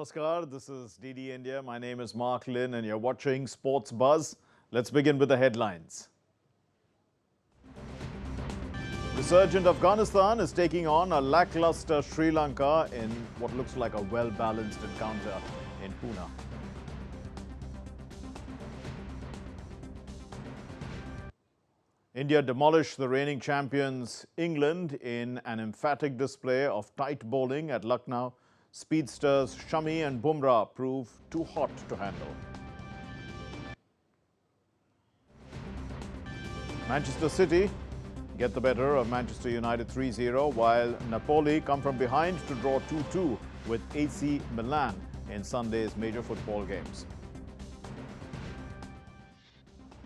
Namaskar, this is DD India. My name is Mark Lin and you're watching Sports Buzz. Let's begin with the headlines. Resurgent Afghanistan is taking on a lackluster Sri Lanka in what looks like a well-balanced encounter in Pune. India demolished the reigning champions England in an emphatic display of tight bowling at Lucknow. Speedsters Shami and Bumrah prove too hot to handle. Manchester City get the better of Manchester United 3-0, while Napoli come from behind to draw 2-2 with AC Milan in Sunday's major football games.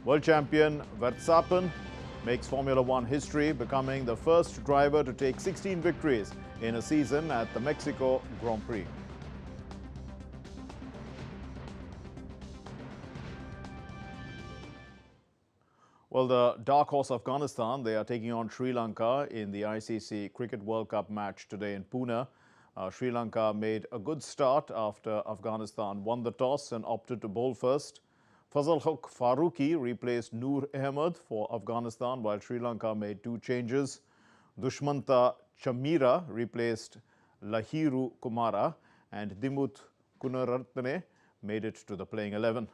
World champion Verstappen makes Formula One history, becoming the first driver to take 16 victories in a season at the Mexico Grand Prix. Well, the dark horse Afghanistan, they are taking on Sri Lanka in the ICC Cricket World Cup match today in Pune. Sri Lanka made a good start after Afghanistan won the toss and opted to bowl first. Fazal Haq Farooqi replaced Noor Ahmed for Afghanistan, while Sri Lanka made two changes. Dushmanta Chamira replaced Lahiru Kumara, and Dimut Kunaratne made it to the playing 11.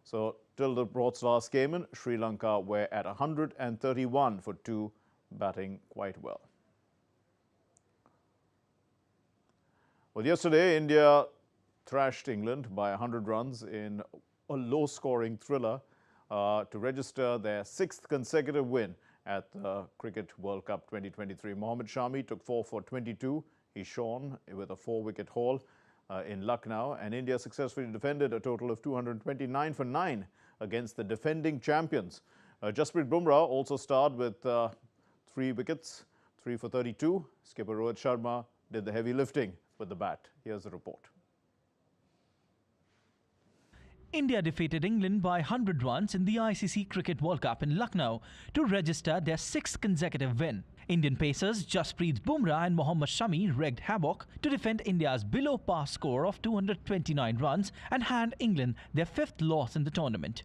So, till the broadcast came in, Sri Lanka were at 131 for 2, batting quite well. Well, yesterday, India thrashed England by 100 runs in a low-scoring thriller to register their 6th consecutive win at the Cricket World Cup 2023. Mohammad Shami took 4 for 22. He shone with a 4-wicket haul in Lucknow, and India successfully defended a total of 229 for 9 against the defending champions. Jasprit Bumrah also starred with 3 wickets, 3 for 32. Skipper Rohit Sharma did the heavy lifting with the bat. Here's the report. India defeated England by 100 runs in the ICC Cricket World Cup in Lucknow to register their 6th consecutive win. Indian pacers Jasprit Bumrah and Mohammad Shami wreaked havoc to defend India's below-par score of 229 runs and hand England their 5th loss in the tournament.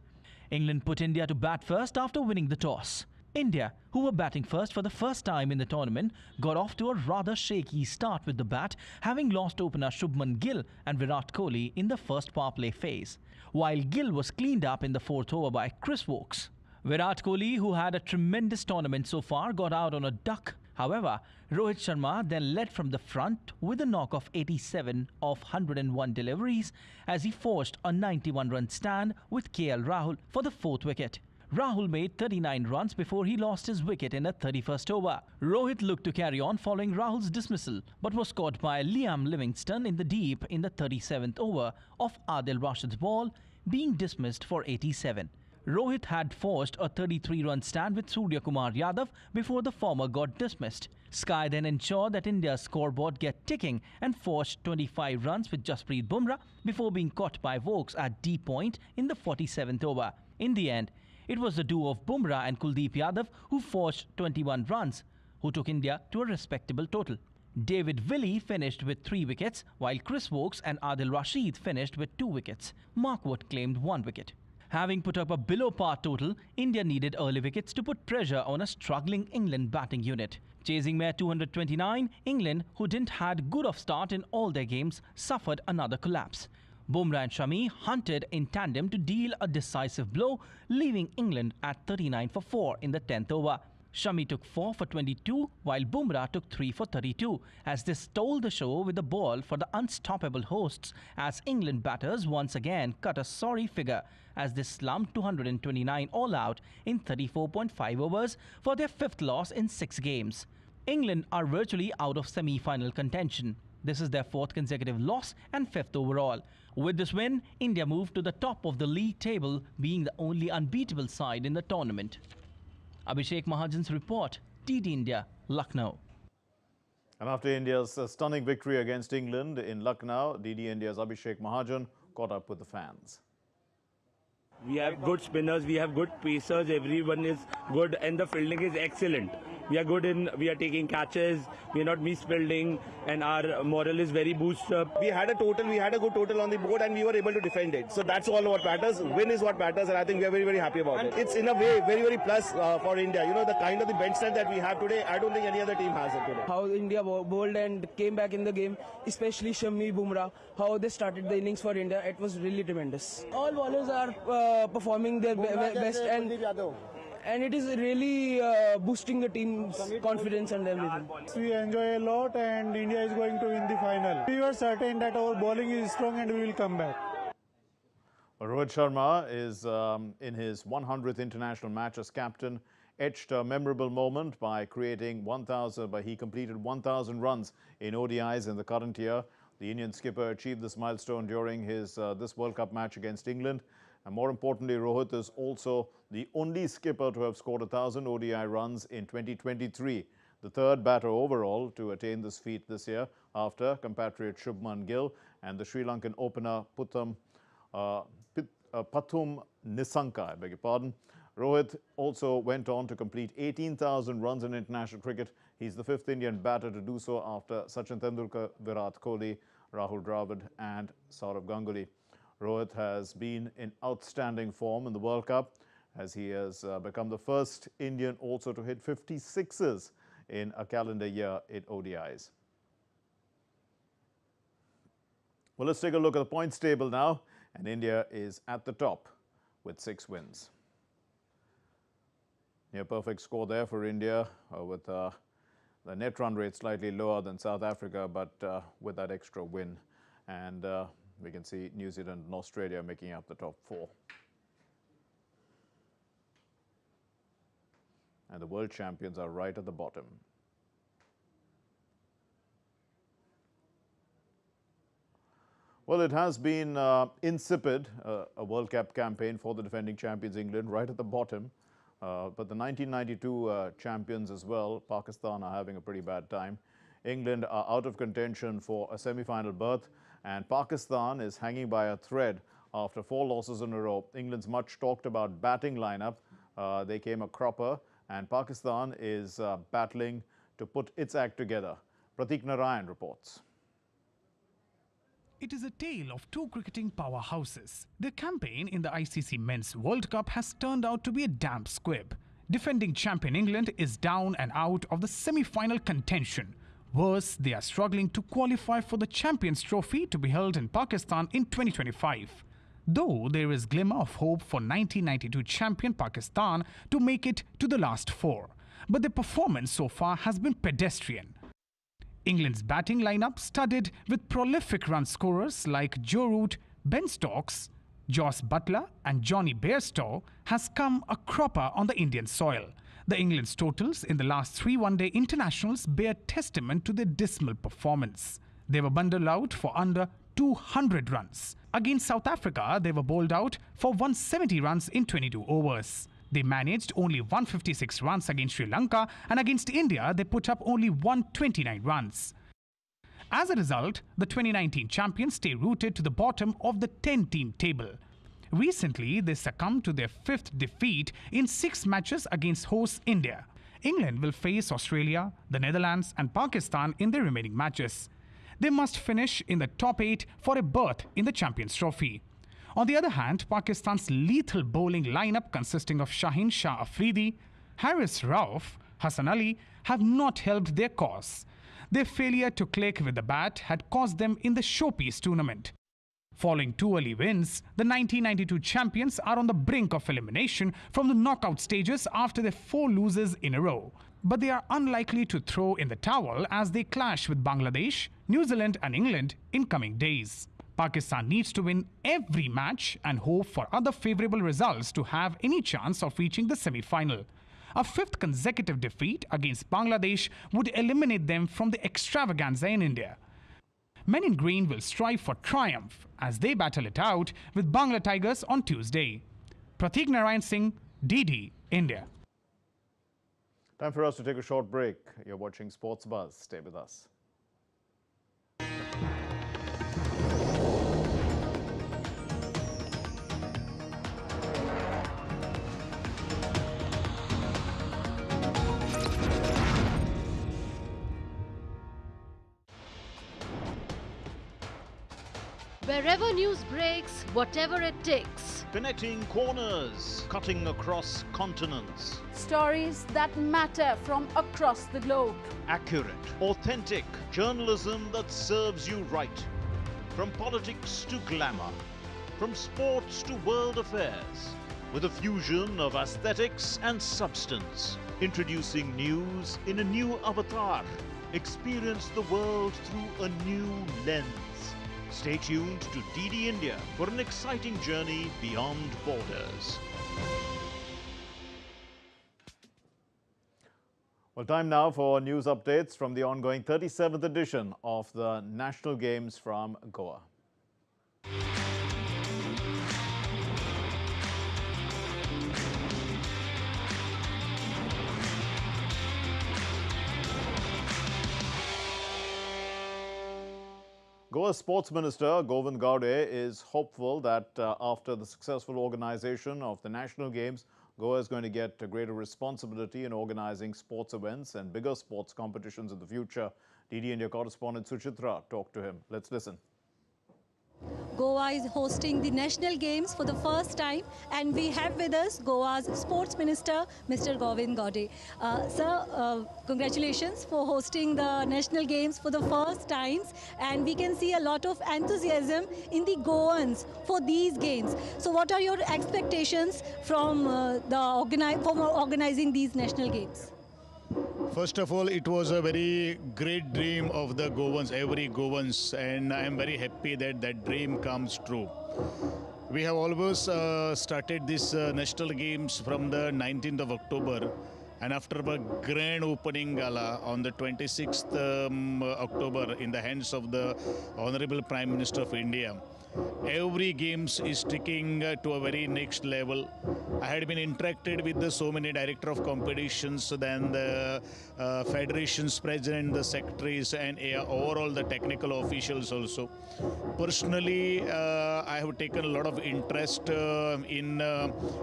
England put India to bat first after winning the toss. India, who were batting first for the first time in the tournament, got off to a rather shaky start with the bat, having lost opener Shubman Gill and Virat Kohli in the first power play phase, while Gill was cleaned up in the 4th over by Chris Woakes. Virat Kohli, who had a tremendous tournament so far, got out on a duck. However, Rohit Sharma then led from the front with a knock of 87 of 101 deliveries as he forged a 91-run stand with KL Rahul for the 4th wicket. Rahul made 39 runs before he lost his wicket in the 31st over. Rohit looked to carry on following Rahul's dismissal, but was caught by Liam Livingstone in the deep in the 37th over of Adil Rashid's ball, being dismissed for 87. Rohit had forged a 33-run stand with Surya Kumar Yadav before the former got dismissed. Sky then ensured that India's scoreboard get ticking and forged 25 runs with Jasprit Bumrah before being caught by Woakes at D point in the 47th over. In the end, it was the duo of Bumrah and Kuldeep Yadav who forged 21 runs, who took India to a respectable total. David Willey finished with 3 wickets, while Chris Woakes and Adil Rashid finished with 2 wickets. Mark Wood claimed 1 wicket. Having put up a below-par total, India needed early wickets to put pressure on a struggling England batting unit. Chasing mere 229, England, who didn't had good of start in all their games, suffered another collapse. Bumrah and Shami hunted in tandem to deal a decisive blow, leaving England at 39 for 4 in the 10th over. Shami took 4 for 22, while Bumrah took 3 for 32, as they stole the show with the ball for the unstoppable hosts, as England batters once again cut a sorry figure as they slumped 229 all out in 34.5 overs for their 5th loss in 6 games. England are virtually out of semi-final contention. This is their 4th consecutive loss and 5th overall. With this win, India moved to the top of the league table, being the only unbeatable side in the tournament. Abhishek Mahajan's report, DD India, Lucknow. And after India's stunning victory against England in Lucknow, DD India's Abhishek Mahajan caught up with the fans. We have good spinners, we have good pacers, everyone is good and the fielding is excellent. We are good we are taking catches, we are not misbuilding, and our morale is very boosted up. We had a good total on the board, and we were able to defend it. So that's all what matters. Win is what matters, and I think we are very, very happy about it. It's in a way very, very plus for India. You know, the kind of the bench strength that we have today, I don't think any other team has it today. How India bowled and came back in the game, especially Shami, Bumrah, how they started the innings for India, it was really tremendous. All bowlers are performing their best, and it is really boosting the team's confidence and everything. We enjoy a lot, and India is going to win the final. We were certain that our bowling is strong and we will come back. Rohit Sharma is in his 100th international match as captain, etched a memorable moment by creating he completed 1,000 runs in ODIs in the current year. The Indian skipper achieved this milestone during his this World Cup match against England. And more importantly, Rohit is also the only skipper to have scored 1,000 ODI runs in 2023, the third batter overall to attain this feat this year after compatriot Shubman Gill and the Sri Lankan opener Pathum Nissanka, I beg your pardon. Rohit also went on to complete 18,000 runs in international cricket. He's the fifth Indian batter to do so after Sachin Tendulkar, Virat Kohli, Rahul Dravid and Saurav Ganguly. Rohit has been in outstanding form in the World Cup as he has become the first Indian also to hit 56s in a calendar year in ODIs. Well, let's take a look at the points table now, and India is at the top with 6 wins. Near perfect score there for India with the net run rate slightly lower than South Africa, but with that extra win. And we can see New Zealand and Australia making up the top 4. And the world champions are right at the bottom. Well, it has been insipid, a World Cup campaign for the defending champions England, right at the bottom. But the 1992 champions as well, Pakistan, are having a pretty bad time. England are out of contention for a semi-final berth, and Pakistan is hanging by a thread after 4 losses in a row. England's much talked about batting lineup, they came a cropper, and Pakistan is battling to put its act together. Pratik Narayan reports. It is a tale of 2 cricketing powerhouses. The campaign in the ICC Men's World Cup has turned out to be a damp squib. Defending champion England is down and out of the semi-final contention. Worse, they are struggling to qualify for the Champions Trophy to be held in Pakistan in 2025. Though there is glimmer of hope for 1992 champion Pakistan to make it to the last 4. But their performance so far has been pedestrian. England's batting lineup, studded with prolific run scorers like Joe Root, Ben Stokes, Jos Buttler and Johnny Bairstow, has come a cropper on the Indian soil. The England's totals in the last 3 one-day internationals bear testament to their dismal performance. They were bundled out for under 200 runs. Against South Africa, they were bowled out for 170 runs in 22 overs. They managed only 156 runs against Sri Lanka, and against India, they put up only 129 runs. As a result, the 2019 champions stay rooted to the bottom of the 10-team table. Recently, they succumbed to their 5th defeat in 6 matches against host India. England will face Australia, the Netherlands and Pakistan in their remaining matches. They must finish in the top 8 for a berth in the Champions Trophy. On the other hand, Pakistan's lethal bowling lineup consisting of Shaheen Shah Afridi, Haris Rauf, Hassan Ali have not helped their cause. Their failure to click with the bat had cost them in the showpiece tournament. Following 2 early wins, the 1992 champions are on the brink of elimination from the knockout stages after their 4 losses in a row. But they are unlikely to throw in the towel as they clash with Bangladesh, New Zealand and England in coming days. Pakistan needs to win every match and hope for other favourable results to have any chance of reaching the semi-final. A 5th consecutive defeat against Bangladesh would eliminate them from the extravaganza in India. Men in Green will strive for triumph as they battle it out with Bangla Tigers on Tuesday. Pratik Narayan Singh, DD, India. Time for us to take a short break. You're watching Sports Buzz. Stay with us. Wherever news breaks, whatever it takes. Connecting corners, cutting across continents. Stories that matter from across the globe. Accurate, authentic journalism that serves you right. From politics to glamour, from sports to world affairs, with a fusion of aesthetics and substance. Introducing news in a new avatar. Experience the world through a new lens. Stay tuned to DD India for an exciting journey beyond borders. Well, time now for news updates from the ongoing 37th edition of the National Games from Goa. Goa's Sports Minister Govind Gowde is hopeful that after the successful organization of the National Games, Goa is going to get a greater responsibility in organizing sports events and bigger sports competitions in the future. DD India correspondent Suchitra talked to him. Let's listen. Goa is hosting the National Games for the first time, and we have with us Goa's Sports Minister, Mr. Govind Gowde. Sir, congratulations for hosting the National Games for the first times, and we can see a lot of enthusiasm in the Goans for these games. So what are your expectations from organizing these National Games? First of all, it was a very great dream of the Goans, every Goans, and I am very happy that that dream comes true. We have always started this National Games from the 19th of October, and after a grand opening gala on the 26th October in the hands of the Honorable Prime Minister of India, every games is taking to a very next level. I had been interacted with so many director of competitions, then the federations president, the secretaries, and overall the technical officials also. Personally, I have taken a lot of interest in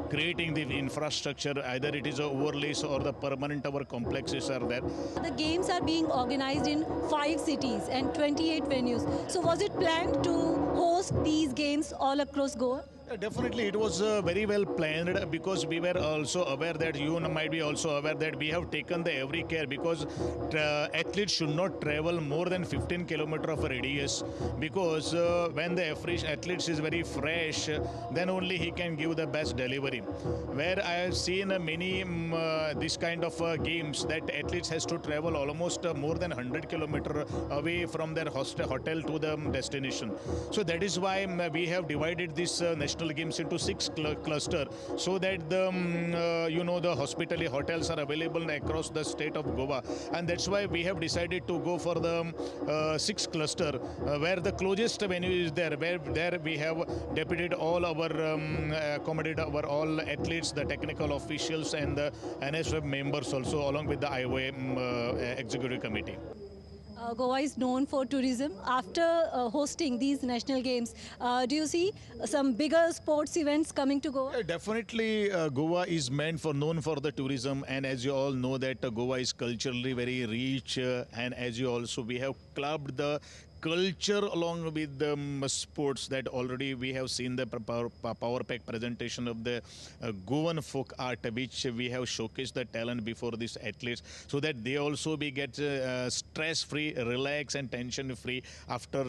creating the infrastructure, either it is overlays or the permanent our complexes are there. The games are being organized in 5 cities and 28 venues. So was it planned to host these games all across Goa? Definitely, it was very well planned, because we were also aware that you might be also aware that we have taken the every care, because athletes should not travel more than 15 kilometers of a radius, because when the athletes is very fresh, then only he can give the best delivery. Where I have seen many this kind of games that athletes has to travel almost more than 100 kilometers away from their hotel to the destination. So that is why we have divided this national games into 6 clusters, so that the the hospitality hotels are available across the state of Goa, and that's why we have decided to go for the 6 cluster, where the closest venue is there, where there we have deputed all our accommodated our all athletes, the technical officials, and the NSF members also, along with the IOA executive committee. Goa is known for tourism. After hosting these national games, do you see some bigger sports events coming to Goa? Definitely, Goa is known for the tourism, and as you all know that Goa is culturally very rich, and as you also we have clubbed the culture along with the sports, that already we have seen the power pack presentation of the Goan folk art, which we have showcased the talent before these athletes, so that they also get stress free, relax and tension free after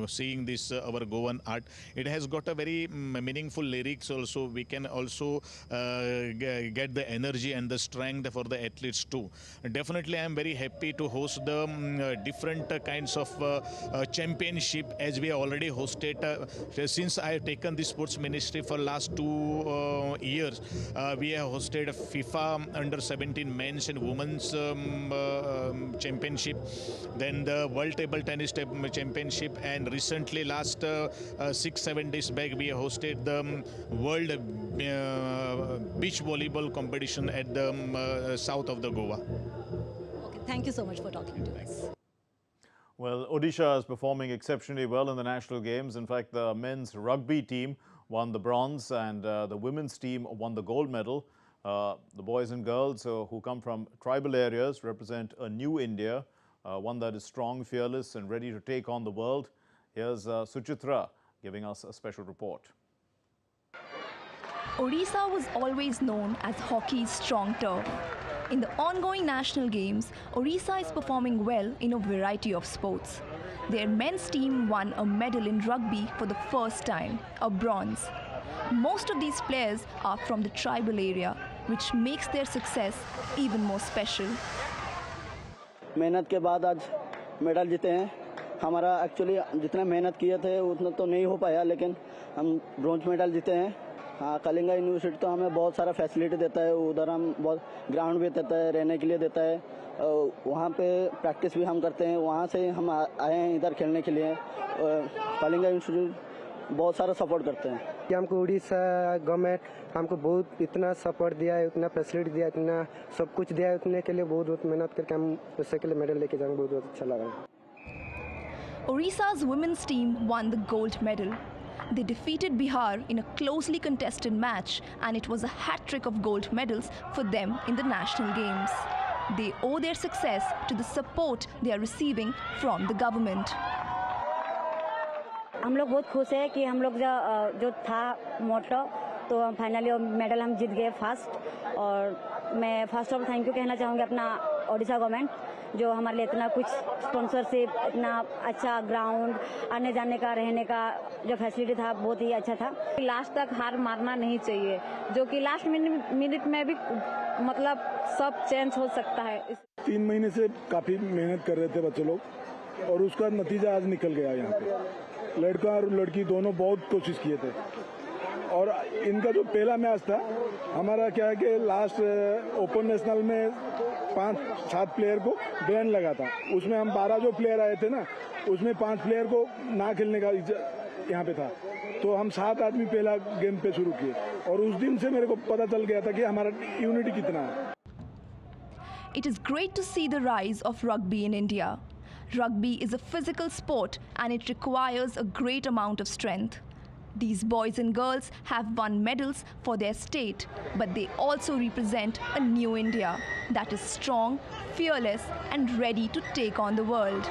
seeing this our Goan art. It has got a very meaningful lyrics also. We can also get the energy and the strength for the athletes too. Definitely I am very happy to host the different kinds of championship, as we already hosted since I have taken the sports ministry for last 2 years. We have hosted FIFA under 17 men's and women's championship, then the World Table Tennis Championship, and recently last 6-7 days back we hosted the World Beach Volleyball competition at the south of the Goa. Okay, thank you so much for talking to us. Well, Odisha is performing exceptionally well in the national games. In fact, the men's rugby team won the bronze, and the women's team won the gold medal. The boys and girls who come from tribal areas represent a new India, one that is strong, fearless, and ready to take on the world. Here's Suchitra giving us a special report. Odisha was always known as hockey's strong turf. In the ongoing national games, Odisha is performing well in a variety of sports. Their men's team won a medal in rugby for the first time, a bronze. Most of these players are from the tribal area, which makes their success even more special. मेहनत के बाद आज medal जीते हैं। हमारा actually जितना मेहनत किए थे उतना तो नहीं हो पाया, लेकिन हम ब्रॉन्ज मेडल जीते हैं। हाँ, कलिंगा यूनिवर्सिटी तो हमें बहुत सारा फैसिलिटी देता है, उधर हम बहुत ग्राउंड भी देता है, रहने के लिए देता है, वहाँ पे प्रैक्टिस भी हम करते हैं, वहाँ से हम आए हैं इधर खेलने के लिए। कलिंगा यूनिवर्सिटी बहुत सारा सपोर्ट करते हैं। हमको उड़ीसा गवर्नमेंट हमको बहुत इतना सपोर्ट दिया है, उतना फैसिलिटी दिया है, इतना सब कुछ दिया है, उतने के लिए बहुत बहुत मेहनत करके हम उससे के लिए मेडल लेके जाएंगे, बहुत बहुत अच्छा लगा। Odisha's women's team won the gold medal. They defeated Bihar in a closely contested match, and it was a hat-trick of gold medals for them in the national games. They owe their success to the support they are receiving from the government. हम लोग बहुत खुश है कि हम लोग जो था मोटो तो हम फाइनली मेडल हम जीत गए फर्स्ट। और मैं फर्स्ट ऑफ थैंक यू कहना चाहूँगी अपना ओडिशा गवर्नमेंट, जो हमारे लिए इतना कुछ स्पॉन्सरशिप, इतना अच्छा ग्राउंड, आने जाने का, रहने का जो फैसिलिटी था बहुत ही अच्छा था। लास्ट तक हार मारना नहीं चाहिए, जो कि लास्ट मिनट में भी मतलब सब चेंज हो सकता है। 3 महीने से काफी मेहनत कर रहे थे बच्चे लोग और उसका नतीजा आज निकल गया। यहाँ पे लड़का और लड़की दोनों बहुत कोशिश किए थे और इनका जो पहला मैच था हमारा क्या है कि लास्ट ओपन नेशनल में 5-7 प्लेयर को बैन लगा था, उसमें हम 12 जो प्लेयर आए थे ना उसमें 5 प्लेयर को ना खेलने का यहाँ पे था, तो हम 7 आदमी पहला गेम पे शुरू किए और उस दिन से मेरे को पता चल गया था कि हमारा यूनिटी कितना है। It is great to see the rise of rugby in India. Rugby is a physical sport and it requires a great amount of strength. These boys and girls have won medals for their state, but they also represent a new India that is strong, fearless, and ready to take on the world.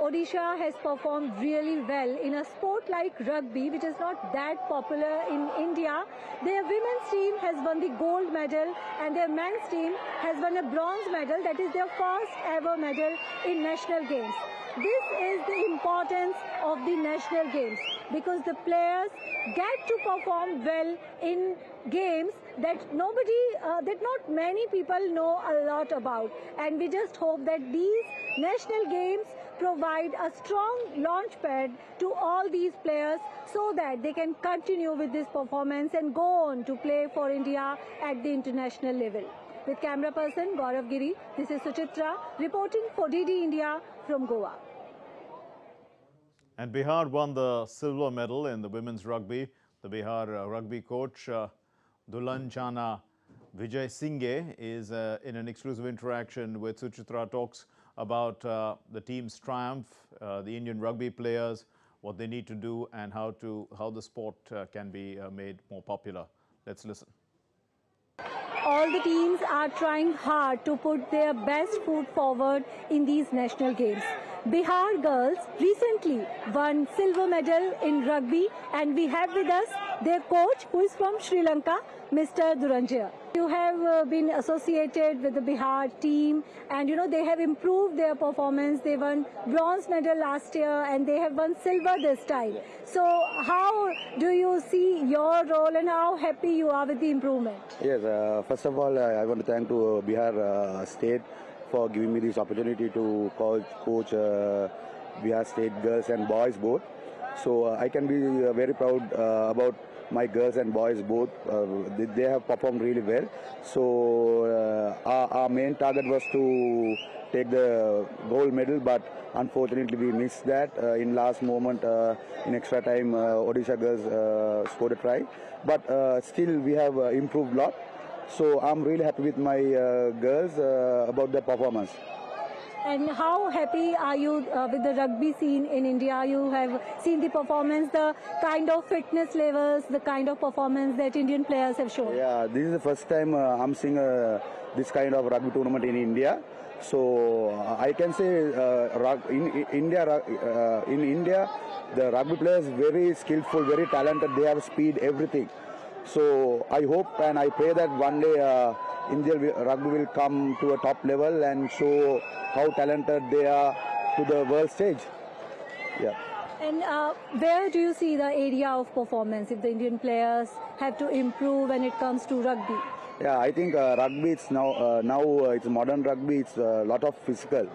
Odisha has performed really well in a sport like rugby, which is not that popular in India. Their women's team has won the gold medal and their men's team has won a bronze medal. That is their first ever medal in national games. This is the importance of the national games because the players get to perform well in games that not many people know a lot about, and we just hope that these national games provide a strong launch pad to all these players so that they can continue with this performance and go on to play for India at the international level. With camera person Gaurav Giri, this is Suchitra reporting for DD India from Goa. And Bihar won the silver medal in the women's rugby. The Bihar rugby coach Dulanchana Vijay Singhe is in an exclusive interaction with Suchitra, talks about the team's triumph, the Indian rugby players, what they need to do and how the sport can be made more popular. Let's listen. All the teams are trying hard to put their best foot forward in these national games. Bihar girls recently won silver medal in rugby, and we have with us their coach who is from Sri Lanka, Mr. Duranjia. You have been associated with the Bihar team and they have improved their performance. They won bronze medal last year and they have won silver this time. So how do you see your role and how happy you are with the improvement? Yes, first of all, I want to thank to Bihar State for giving me this opportunity to coach Bihar State girls and boys both. So I can be very proud about my girls and boys both. They have performed really well. So our main target was to take the gold medal, but unfortunately we missed that. In last moment, in extra time, Odisha girls scored a try. But still we have improved a lot. So I'm really happy with my girls about their performance. And how happy are you with the rugby scene in India? You have seen the performance, the kind of fitness levels, the kind of performance that Indian players have shown. Yeah, this is the first time I'm seeing this kind of rugby tournament in India. So I can say in India, the rugby players very skillful, very talented. They have speed, everything. So I hope and I pray that one day Indian rugby will come to a top level and show how talented they are to the world stage. Yeah. And where do you see the area of performance if the Indian players have to improve when it comes to rugby? Yeah, I think rugby it's now it's modern rugby. It's a lot of physical.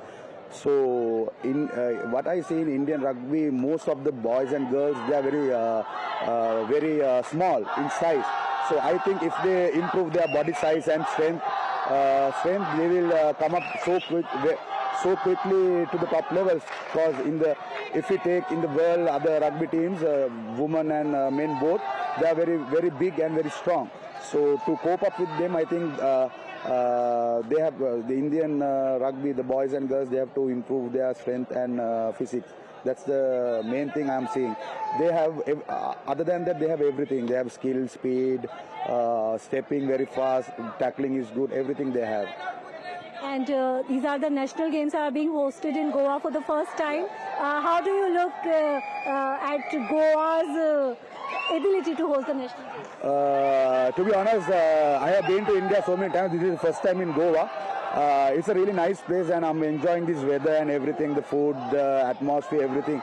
So in what I see in Indian rugby, most of the boys and girls, they are very small in size. So I think if they improve their body size and strength, they will come up so quickly to the top levels. Because if we take in the world other rugby teams, women and men both, they are very big and very strong. So to cope up with them, I think they have the Indian rugby, the boys and girls, they have to improve their strength and physics. That's the main thing I'm seeing. They have, other than that, they have everything. They have skill, speed, stepping very fast, tackling is good, everything they have. And these are the national games that are being hosted in Goa for the first time. How do you look at Goa's ability to host the national games? To be honest, I have been to India so many times. This is the first time in Goa. It's a really nice place and I'm enjoying this weather and everything, the food, the atmosphere, everything.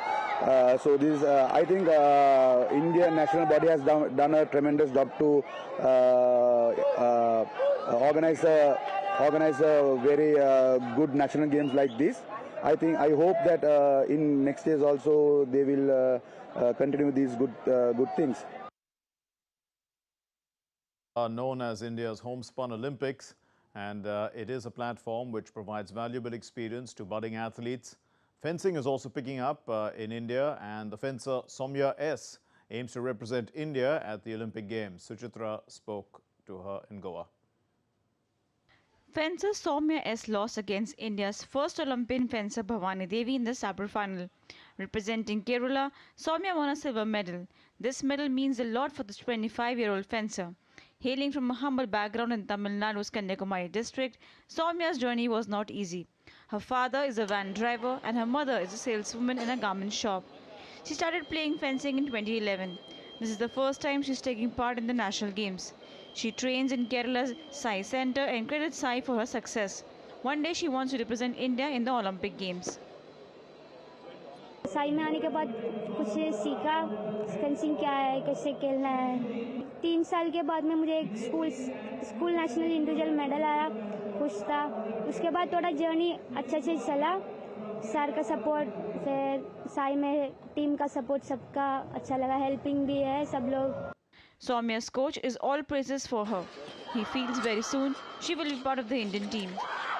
So this, I think Indian national body has done a tremendous job to organize a very good national games like this. I hope that in next years also they will continue these good things. Known as India's homespun Olympics, and it is a platform which provides valuable experience to budding athletes. Fencing is also picking up in India, and the fencer Soumya S. aims to represent India at the Olympic Games. Suchitra spoke to her in Goa. Fencer Soumya S. lost against India's first Olympian fencer Bhavani Devi in the sabre final. Representing Kerala, Soumya won a silver medal. This medal means a lot for the 25-year-old fencer. Hailing from a humble background in Tamil Nadu's Kanyakumari district, Soumya's journey was not easy. Her father is a van driver and her mother is a saleswoman in a garment shop. She started playing fencing in 2011. This is the first time she's taking part in the national games. She trains in Kerala's Sai Center and credits Sai for her success. One day she wants to represent India in the Olympic Games. Sai में आने के बाद कुछ सीखा fencing क्या है, कैसे खेलना है। 3 साल के बाद में मुझे एक स्कूल नेशनल इंडिविजुअल मेडल आया, खुश था। उसके बाद थोड़ा जर्नी अच्छे से चला, सर का सपोर्ट, फिर साई में टीम का सपोर्ट सबका अच्छा लगा, हेल्पिंग भी है सब लोग। Soumya's coach is all praises for her. He feels very soon she will be part of the Indian team.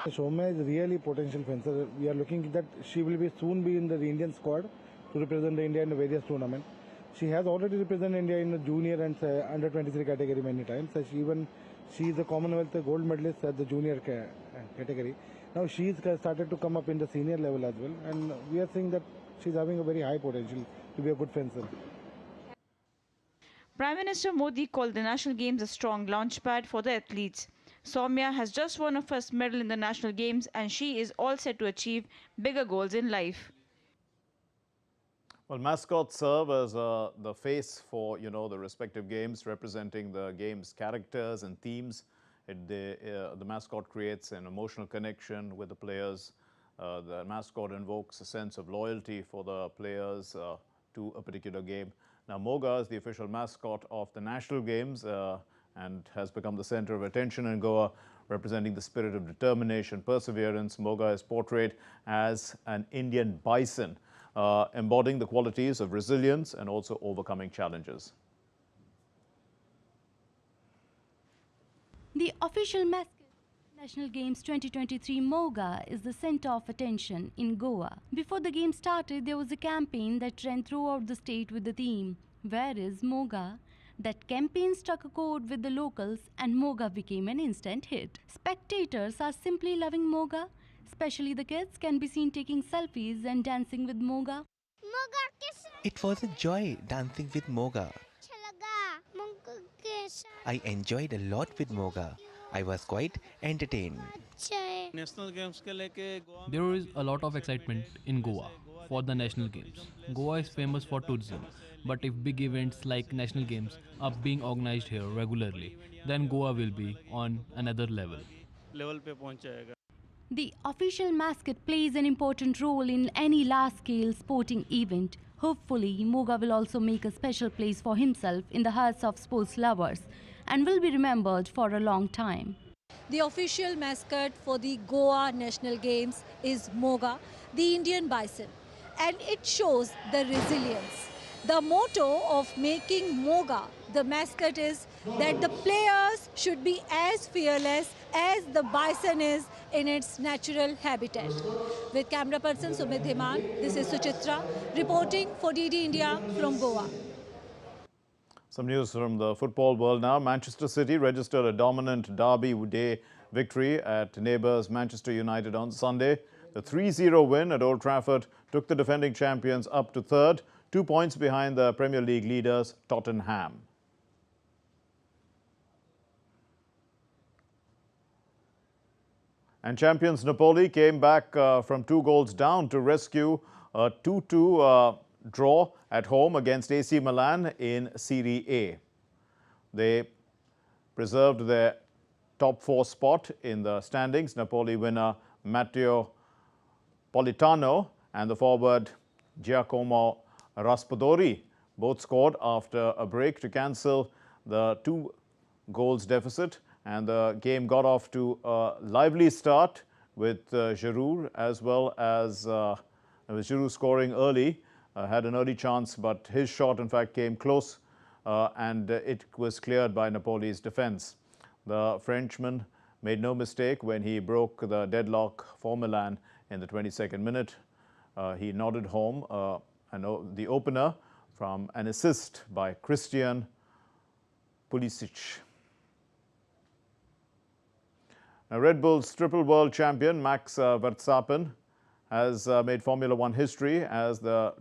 Soumya is really potential fencer. We are looking that she will soon be in the Indian squad to represent India in various tournaments. She has already represented India in the junior and under 23 category many times. She is a Commonwealth gold medalist at the junior category. Now she is started to come up in the senior level as well, and we are seeing that she is having a very high potential to be a good fencer. Prime Minister Modi called the National Games a strong launchpad for the athletes. Soumya has just won her first medal in the National Games and she is all set to achieve bigger goals in life. Well, mascots serve as the face for, the respective games, representing the game's characters and themes. The mascot creates an emotional connection with the players. The mascot invokes a sense of loyalty for the players to a particular game. Now, Moga is the official mascot of the National Games and has become the center of attention in Goa, representing the spirit of determination, perseverance. Moga is portrayed as an Indian bison, embodying the qualities of resilience and also overcoming challenges. The official mascot National Games 2023 Moga is the center of attention in Goa. Before the game started, there was a campaign that ran throughout the state with the theme, "Where is Moga?" That campaign struck a chord with the locals and Moga became an instant hit. Spectators are simply loving Moga. Especially the kids can be seen taking selfies and dancing with Moga. It was a joy dancing with Moga. I enjoyed a lot with Moga. I was quite entertained. There is a lot of excitement in Goa for the national games. Goa is famous for tourism, but if big events like national games are being organized here regularly, then Goa will be on another level. The official mascot plays an important role in any large-scale sporting event. Hopefully, Moga will also make a special place for himself in the hearts of sports lovers and will be remembered for a long time. The official mascot for the Goa National Games is Moga, the Indian bison, and it shows the resilience. The motto of making Moga the mascot is that the players should be as fearless as the bison is in its natural habitat. With camera person Sumit Dhiman, this is Suchitra reporting for DD India from Goa. Some news from the football world now. Manchester City registered a dominant Derby Day victory at neighbours Manchester United on Sunday. The 3-0 win at Old Trafford took the defending champions up to third, 2 points behind the Premier League leaders Tottenham. And champions Napoli came back from 2 goals down to rescue a 2-2 draw at home against AC Milan in Serie A. They preserved their top 4 spot in the standings. Napoli winner Matteo Politano and the forward Giacomo Raspadori both scored after a break to cancel the 2 goals deficit, and the game got off to a lively start with Giroud as well as Giroud scoring early. Had an early chance, but his shot in fact came close and it was cleared by Napoli's defence. The Frenchman made no mistake when he broke the deadlock for Milan in the 22nd minute. He nodded home the opener from an assist by Christian Pulisic. Now, Red Bull's triple world champion Max Verstappen has made Formula One history as the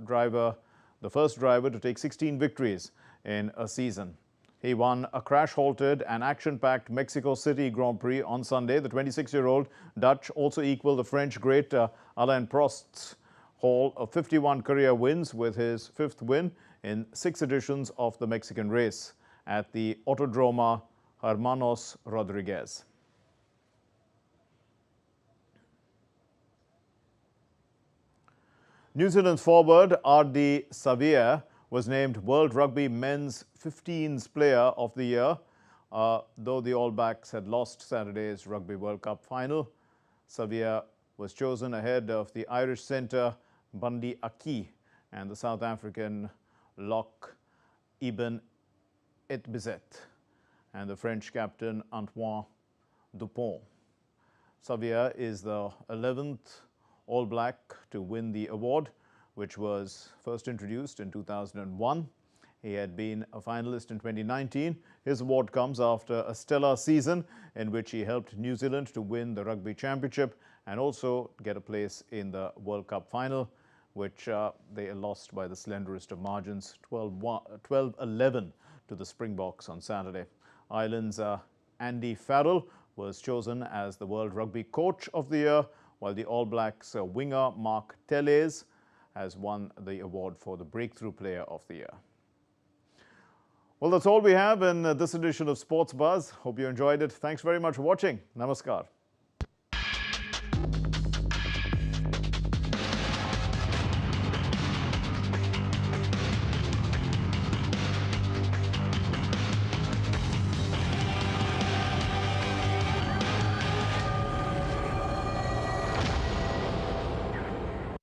first driver to take 16 victories in a season. He won a crash-halted and action-packed Mexico City Grand Prix on Sunday. The 26-year-old Dutch also equaled the French great Alain Prost's haul of 51 career wins with his 5th win in 6 editions of the Mexican race at the Autodroma Hermanos Rodriguez. New Zealand's forward R.D. Xavier was named World Rugby Men's 15s Player of the Year. Though the All Blacks had lost Saturday's Rugby World Cup final, Xavier was chosen ahead of the Irish centre Bundy Aki and the South African lock Ibn Etbizet and the French captain Antoine Dupont. Xavier is the 11th All Black to win the award, which was first introduced in 2001. He had been a finalist in 2019. His award comes after a stellar season in which he helped New Zealand to win the Rugby Championship and also get a place in the World Cup final, which they lost by the slenderest of margins, 12-11 to the Springboks on Saturday. Ireland's Andy Farrell was chosen as the World Rugby Coach of the Year, while the All Blacks winger Mark Telles has won the award for the Breakthrough Player of the Year. Well, that's all we have in this edition of Sports Buzz. Hope you enjoyed it. Thanks very much for watching. Namaskar.